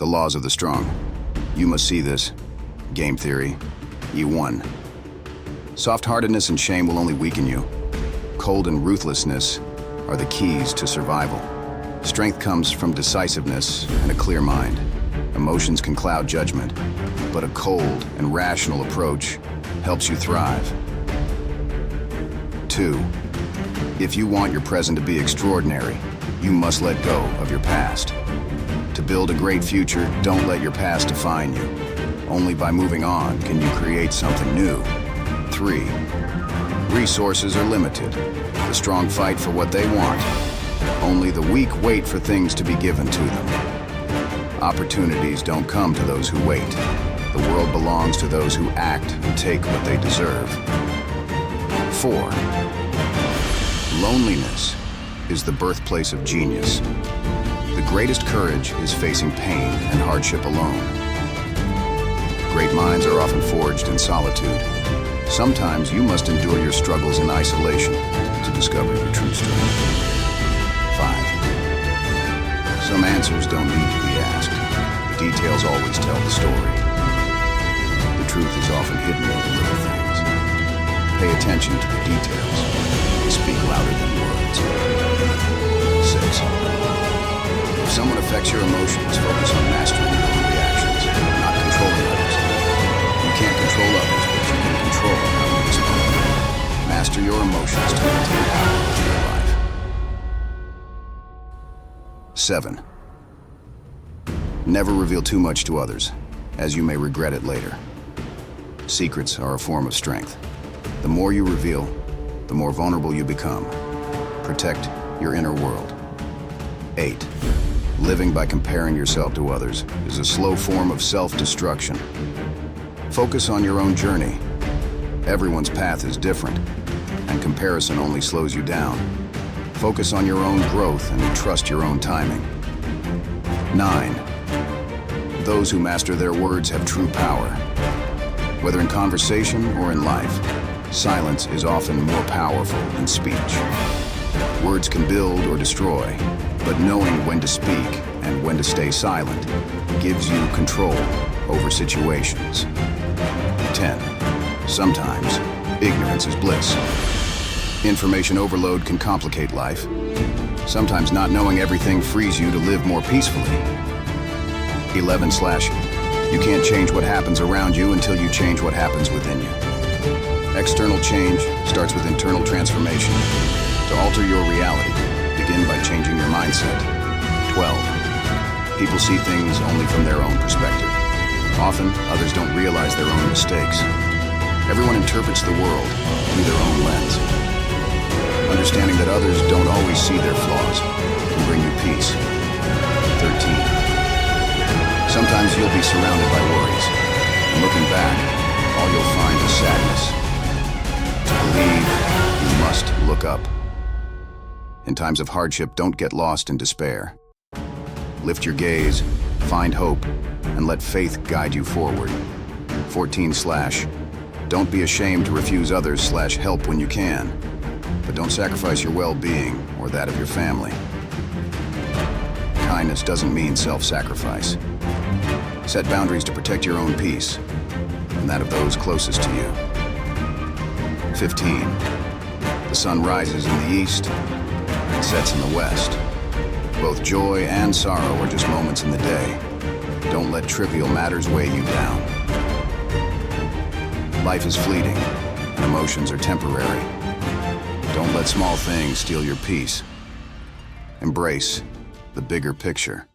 The laws of the strong. You must see this. Game theory. E1. Soft-heartedness and shame will only weaken you. Cold and ruthlessness are the keys to survival. Strength comes from decisiveness and a clear mind. Emotions can cloud judgment, but a cold and rational approach helps you thrive. 2. If you want your present to be extraordinary, you must let go of your past. To build a great future, don't let your past define you. Only by moving on can you create something new. 3. Resources are limited. The strong fight for what they want. Only the weak wait for things to be given to them. Opportunities don't come to those who wait. The world belongs to those who act and take what they deserve. 4. Loneliness is the birthplace of genius. The greatest courage is facing pain and hardship alone. Great minds are often forged in solitude. Sometimes you must endure your struggles in isolation to discover your true strength. 5. Some answers don't need to be asked. The details always tell the story. The truth is often hidden in the little things. Pay attention to the details. They speak louder than words. 6. If someone affects your emotions, focus on mastering your own reactions, not controlling others. You can't control others, but you can control how you respond. Master your emotions to maintain power in your life. 7. Never reveal too much to others, as you may regret it later. Secrets are a form of strength. The more you reveal, the more vulnerable you become. Protect your inner world. 8. Living by comparing yourself to others is a slow form of self-destruction. Focus on your own journey. Everyone's path is different, and comparison only slows you down. Focus on your own growth and trust your own timing. 9. Those who master their words have true power. Whether in conversation or in life, silence is often more powerful than speech. Words can build or destroy, but knowing when to speak and when to stay silent gives you control over situations. 10. Sometimes, ignorance is bliss. Information overload can complicate life. Sometimes not knowing everything frees you to live more peacefully. 11. You can't change what happens around you until you change what happens within you. External change starts with internal transformation. To alter your reality, begin by changing your mindset. 12. People see things only from their own perspective. Often, others don't realize their own mistakes. Everyone interprets the world through their own lens. Understanding that others don't always see their flaws can bring you peace. 13. Sometimes you'll be surrounded by worries, and looking back, all you'll find is sadness. To believe, you must look up. In times of hardship, don't get lost in despair. Lift your gaze, find hope, and let faith guide you forward. 14. Don't be ashamed to refuse others / help when you can, but don't sacrifice your well-being or that of your family. Kindness doesn't mean self-sacrifice. Set boundaries to protect your own peace and that of those closest to you. 15. The sun rises in the east and sets in the west. Both joy and sorrow are just moments in the day. Don't let trivial matters weigh you down. Life is fleeting, and emotions are temporary. Don't let small things steal your peace. Embrace the bigger picture.